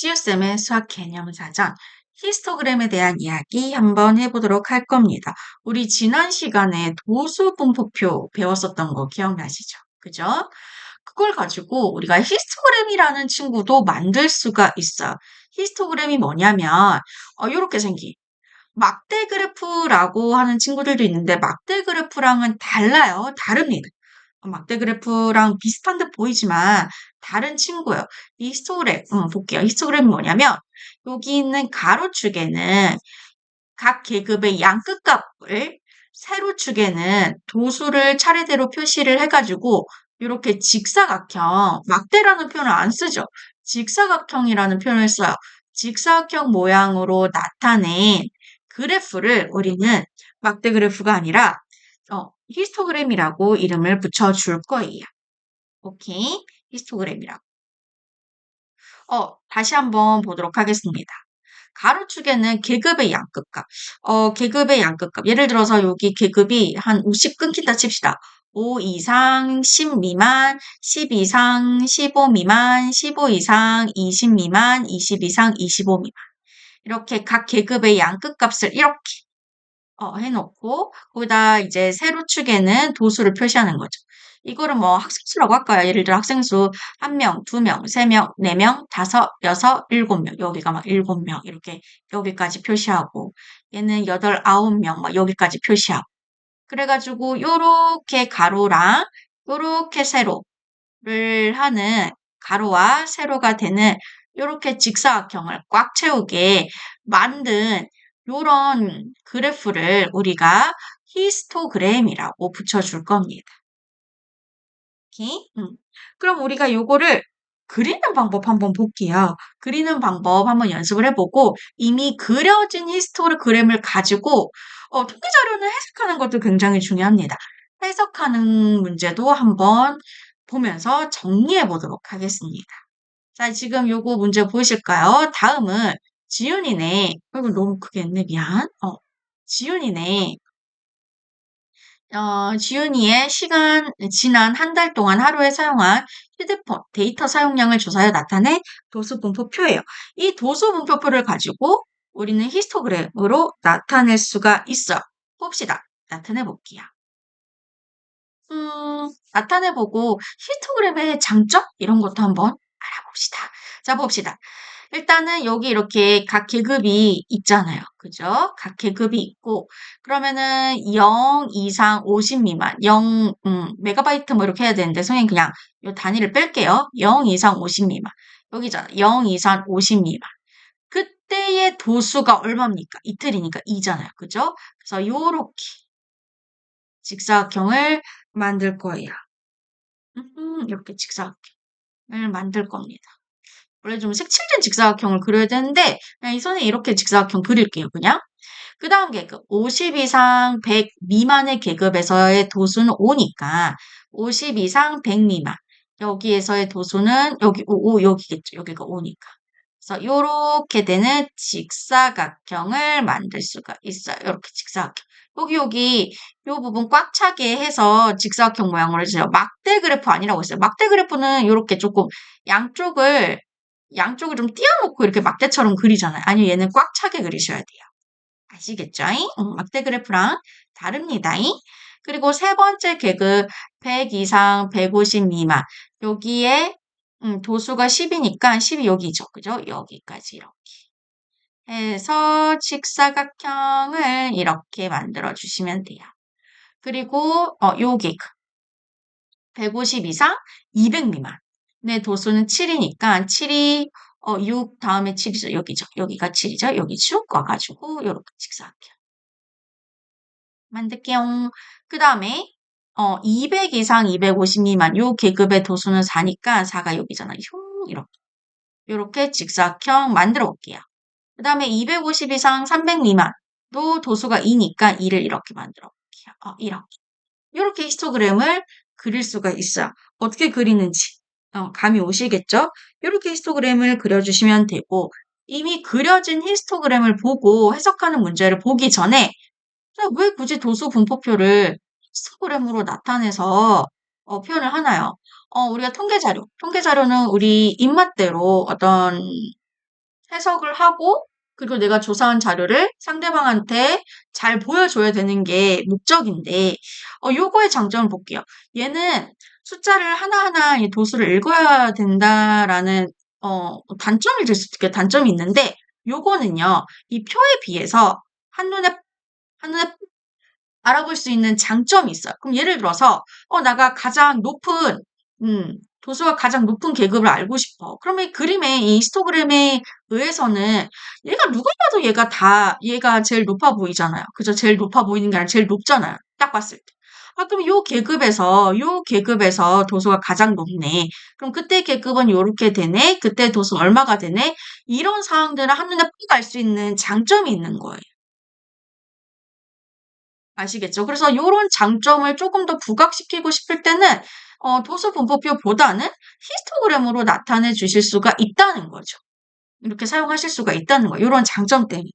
시우쌤의 수학 개념 사전 히스토그램에 대한 이야기 한번 해보도록 할 겁니다. 우리 지난 시간에 도수 분포표 배웠었던 거 기억나시죠? 그죠? 그걸 가지고 우리가 히스토그램이라는 친구도 만들 수가 있어요. 히스토그램이 뭐냐면 이렇게 생긴 막대 그래프라고 하는 친구들도 있는데 막대 그래프랑은 달라요. 다릅니다. 막대 그래프랑 비슷한 듯 보이지만 다른 친구예요. 이 히스토그램, 볼게요. 히스토그램이 뭐냐면 여기 있는 가로축에는 각 계급의 양끝값을 세로축에는 도수를 차례대로 표시를 해가지고 이렇게 직사각형, 막대라는 표현을 안 쓰죠. 직사각형이라는 표현을 써요. 직사각형 모양으로 나타낸 그래프를 우리는 막대 그래프가 아니라 히스토그램이라고 이름을 붙여줄 거예요. 오케이. 히스토그램이라고. 다시 한번 보도록 하겠습니다. 가로축에는 계급의 양끝값. 계급의 양끝값. 예를 들어서 여기 계급이 한 50 끊긴다 칩시다. 5 이상 10 미만, 10 이상 15 미만, 15 이상 20 미만, 20 이상 25 미만. 이렇게 각 계급의 양끝값을 이렇게 해놓고 거기다 이제 세로축에는 도수를 표시하는 거죠. 이거를 뭐 학생수라고 할까요? 예를 들어 학생수 1명, 2명, 3명, 4명, 5, 6, 7명. 여기가 막 7명 이렇게 여기까지 표시하고 얘는 8, 9명 막 여기까지 표시하고 그래가지고 요렇게 가로랑 요렇게 세로를 하는 가로와 세로가 되는 요렇게 직사각형을 꽉 채우게 만든 요런 그래프를 우리가 히스토그램이라고 붙여줄 겁니다. 오케이? 그럼 우리가 요거를 그리는 방법 한번 볼게요. 그리는 방법 한번 연습을 해보고 이미 그려진 히스토그램을 가지고 통계 자료는 해석하는 것도 굉장히 중요합니다. 해석하는 문제도 한번 보면서 정리해 보도록 하겠습니다. 자, 지금 요거 문제 보이실까요? 다음은 지윤이네. 이거 너무 크게 했네. 미안. 지윤이네. 지윤이의 지난 한 달 동안 하루에 사용한 휴대폰 데이터 사용량을 조사해 나타낸 도수분포표예요. 이 도수분포표를 가지고 우리는 히스토그램으로 나타낼 수가 있어요. 봅시다. 나타내 볼게요. 나타내보고 히스토그램의 장점? 이런 것도 한번 알아봅시다. 자, 봅시다. 일단은 여기 이렇게 각 계급이 있잖아요. 그죠? 각 계급이 있고, 그러면은 0 이상 50 미만, 0, 메가바이트 뭐 이렇게 해야 되는데, 선생님 그냥 이 단위를 뺄게요. 0 이상 50 미만. 여기잖아. 0 이상 50 미만. 그때의 도수가 얼마입니까? 이틀이니까 2잖아요. 그죠? 그래서 요렇게 직사각형을 만들 거예요. 이렇게 직사각형을 만들 겁니다. 원래 좀 색칠된 직사각형을 그려야 되는데 그냥 이 선에 이렇게 직사각형 그릴게요. 그냥. 그 다음 계급 50 이상 100 미만의 계급에서의 도수는 5니까 50 이상 100 미만 여기에서의 도수는 여기 5 여기겠죠. 여기가 5니까. 그래서 이렇게 되는 직사각형을 만들 수가 있어요. 이렇게 직사각형. 여기 이 부분 꽉 차게 해서 직사각형 모양으로 해주세요. 막대 그래프 아니라고 했어요. 막대 그래프는 이렇게 조금 양쪽을 좀 띄워놓고 이렇게 막대처럼 그리잖아요. 아니요, 얘는 꽉 차게 그리셔야 돼요. 아시겠죠? 막대 그래프랑 다릅니다. 그리고 세 번째 계급 100 이상 150 미만 여기에 도수가 10이니까 10이 여기죠. 그죠? 여기까지 이렇게 해서 직사각형을 이렇게 만들어 주시면 돼요. 그리고 요 계급 150 이상 200 미만 네, 도수는 7이니까 7이 6 다음에 7이죠. 여기죠. 여기가 7이죠. 여기 쭉 와가지고 이렇게 직사각형 만들게요. 그 다음에 200 이상 250 미만 요 계급의 도수는 4니까 4가 여기잖아요. 이렇게 직사각형 만들어 볼게요. 그 다음에 250 이상 300 미만도 도수가 2니까 2를 이렇게 만들어 볼게요. 이렇게 히스토그램을 그릴 수가 있어요. 어떻게 그리는지 감이 오시겠죠? 이렇게 히스토그램을 그려주시면 되고 이미 그려진 히스토그램을 보고 해석하는 문제를 보기 전에 왜 굳이 도수 분포표를 히스토그램으로 나타내서 표현을 하나요? 우리가 통계 자료는 우리 입맛대로 어떤 해석을 하고, 그리고 내가 조사한 자료를 상대방한테 잘 보여줘야 되는 게 목적인데, 요거의 장점을 볼게요. 얘는 숫자를 하나하나 이 도수를 읽어야 된다라는, 단점이 될 수도 있게 단점이 있는데, 요거는요, 이 표에 비해서 한눈에 알아볼 수 있는 장점이 있어요. 그럼 예를 들어서, 내가 가장 높은, 도수가 가장 높은 계급을 알고 싶어. 그러면 이 그림에, 이 히스토그램에 의해서는 얘가 누가 봐도 얘가 제일 높아 보이잖아요. 그죠? 제일 높아 보이는 게 아니라 제일 높잖아요. 딱 봤을 때. 그럼 요 계급에서 도수가 가장 높네. 그럼 그때 계급은 요렇게 되네. 그때 도수 얼마가 되네. 이런 사항들을 한눈에 푹 알 수 있는 장점이 있는 거예요. 아시겠죠? 그래서 요런 장점을 조금 더 부각시키고 싶을 때는 도수 분포표보다는 히스토그램으로 나타내 주실 수가 있다는 거죠. 이렇게 사용하실 수가 있다는 거예요. 요런 장점 때문에.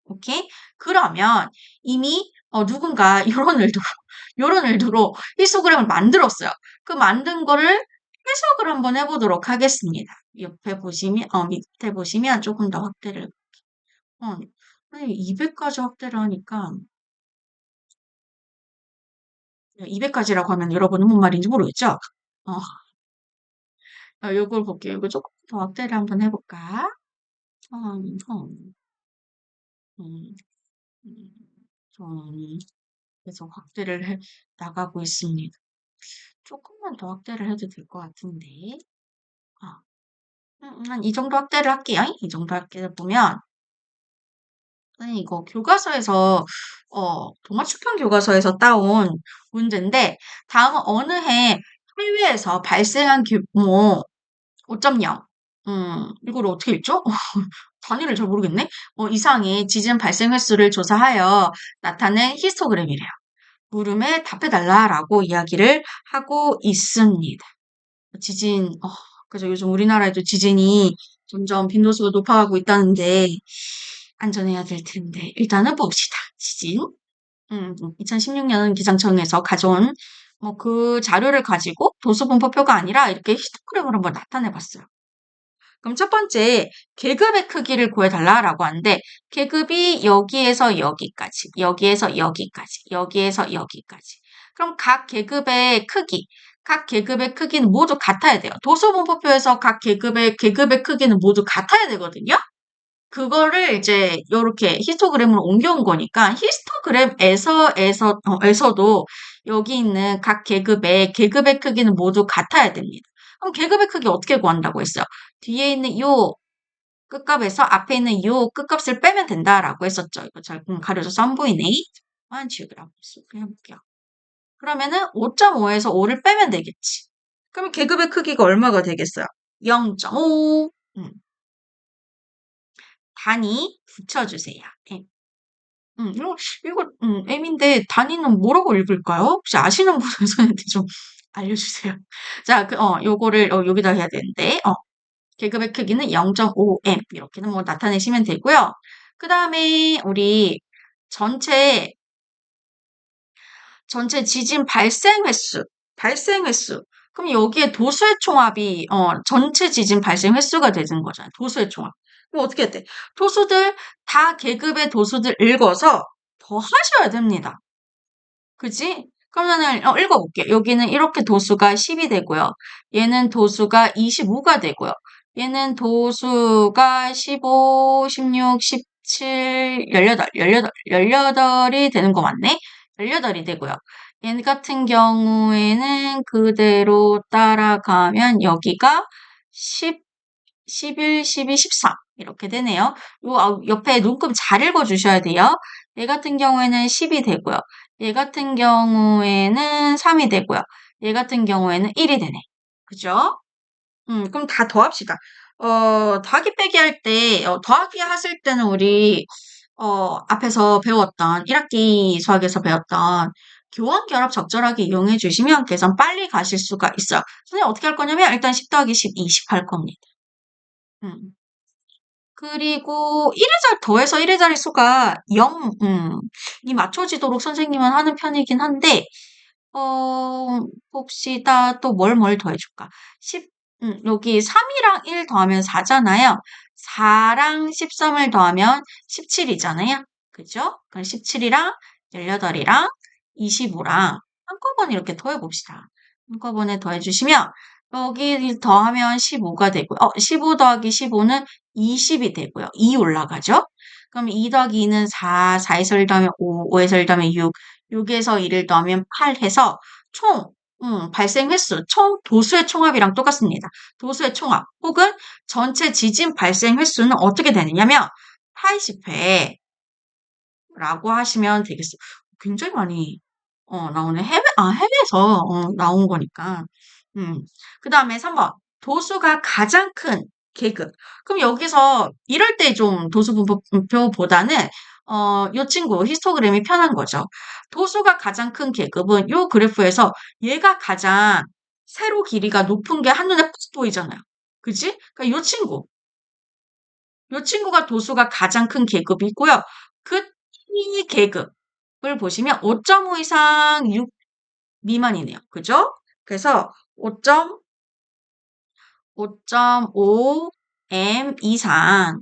오케이? 그러면 이미 누군가 요런 의도로 히스토그램을 만들었어요. 그 만든 거를 해석을 한번 해보도록 하겠습니다. 밑에 보시면 조금 더 확대를, 어, 200까지 확대를 하니까 200까지라고 하면 여러분은 뭔 말인지 모르겠죠? 어, 요걸 볼게요. 이거 조금 더 확대를 한번 해볼까? 음, 음, 음, 좀 계속 확대를 나가고 있습니다. 조금만 더 확대를 해도 될 것 같은데. 아, 한 이 정도 확대를 할게요. 이 정도 확대를 보면, 아니, 이거 교과서에서, 동아출판 교과서에서 따온 문제인데, 다음은 어느 해 해외에서 발생한 규모 5.0. 이걸 어떻게 읽죠? 단위를 잘 모르겠네. 이상의 지진 발생 횟수를 조사하여 나타낸 히스토그램이래요. 물음에 답해달라라고 이야기를 하고 있습니다. 지진, 그죠. 요즘 우리나라에도 지진이 점점 빈도수가 높아가고 있다는데, 안전해야 될 텐데, 일단은 봅시다. 지진. 2016년 기상청에서 가져온 그 자료를 가지고 도수분포표가 아니라 이렇게 히스토그램으로 한번 나타내 봤어요. 그럼 첫 번째, 계급의 크기를 구해달라라고 하는데, 계급이 여기에서 여기까지, 여기에서 여기까지, 여기에서 여기까지. 그럼 각 계급의 크기는 모두 같아야 돼요. 도수분포표에서 각 계급의 크기는 모두 같아야 되거든요. 그거를 이제 요렇게 히스토그램으로 옮겨온 거니까 에서도 여기 있는 각 계급의 크기는 모두 같아야 됩니다. 그럼 계급의 크기 어떻게 구한다고 했어요? 뒤에 있는 요 끝값에서 앞에 있는 요 끝값을 빼면 된다라고 했었죠. 이거 잘 가려져서 안 보이네. 한 지우기라고 해볼게요. 그러면은 5.5에서 5를 빼면 되겠지. 그럼 계급의 크기가 얼마가 되겠어요? 0.5. 단위 붙여주세요. M. M인데 단위는 뭐라고 읽을까요? 혹시 아시는 분은 저한테 좀 알려주세요. 자, 요거를 여기다 해야 되는데, 계급의 크기는 0.5M 이렇게는 뭐 나타내시면 되고요. 그 다음에 우리 전체 지진 발생 횟수. 그럼 여기에 도수의 총합이 전체 지진 발생 횟수가 되는 거잖아요. 도수의 총합. 그럼 어떻게 해야 돼? 다 계급의 도수들 읽어서 더 하셔야 됩니다. 그지? 그러면은 읽어볼게요. 여기는 이렇게 도수가 10이 되고요. 얘는 도수가 25가 되고요. 얘는 도수가 15, 16, 17, 18이 되는 거 맞네? 18이 되고요. 얘 같은 경우에는 그대로 따라가면 여기가 10, 11, 12, 13 이렇게 되네요. 옆에 눈금 잘 읽어주셔야 돼요. 얘 같은 경우에는 10이 되고요. 얘 같은 경우에는 3이 되고요. 얘 같은 경우에는 1이 되네. 그죠? 그럼 다 더합시다. 더하기 빼기 할 때, 더하기 하실 때는 우리, 앞에서 배웠던, 1학기 수학에서 배웠던 교원 결합 적절하게 이용해 주시면 계산 빨리 가실 수가 있어요. 선생님 어떻게 할 거냐면 일단 10 더하기 10, 20 할 겁니다. 그리고 1의 더해서 1의 자릿수가 0, 이 맞춰지도록 선생님은 하는 편이긴 한데, 봅시다. 또 뭘 더해줄까? 여기 3이랑 1 더하면 4잖아요. 4랑 13을 더하면 17이잖아요. 그죠? 그럼 17이랑 18이랑 25랑 한꺼번에 이렇게 더해봅시다. 한꺼번에 더해주시면 여기 더하면 15가 되고요. 15 더하기 15는 20이 되고요. 2 올라가죠? 그럼 2 더하기 2는 4, 4에서 1 더하면 5, 5에서 1 더하면 6, 6에서 1을 더하면 8 해서 총 발생 횟수, 총 도수의 총합이랑 똑같습니다. 도수의 총합 혹은 전체 지진 발생 횟수는 어떻게 되느냐면 80회 라고 하시면 되겠어요. 굉장히 많이 나오네. 해외에서 나온 거니까. 음. 그다음에 3번. 도수가 가장 큰 계급. 그럼 여기서 이럴 때 좀 도수 분포표보다는 요 친구 히스토그램이 편한 거죠. 도수가 가장 큰 계급은 요 그래프에서 얘가 가장 세로 길이가 높은 게 한눈에 팍 보이잖아요. 그지? 그러니까 요 친구가 도수가 가장 큰 계급이고요. 그 T 계급을 보시면 5.5 이상 6 미만이네요. 그죠? 그래서 5.5 M 이상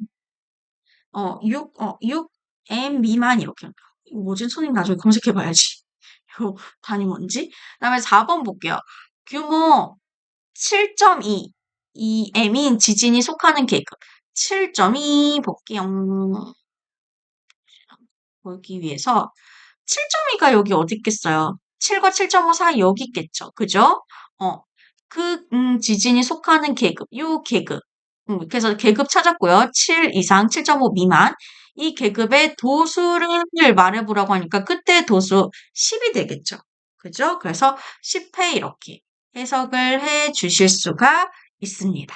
6 M 미만 이렇게. 이거 뭐지? 선생님 나중에 검색해 봐야지. 이거 단위 뭔지? 그다음에 4번 볼게요. 규모 7.2 이 M인 지진이 속하는 계급. 7.2 볼게요. 보기 위해서 7.2가 여기 어디 있겠어요? 7과 7.5 사이 여기 있겠죠. 그죠? 지진이 속하는 계급, 요 계급. 그래서 계급 찾았고요. 7 이상, 7.5 미만. 이 계급의 도수를 말해보라고 하니까 그때 도수 10이 되겠죠. 그죠? 그래서 10회 이렇게 해석을 해 주실 수가 있습니다.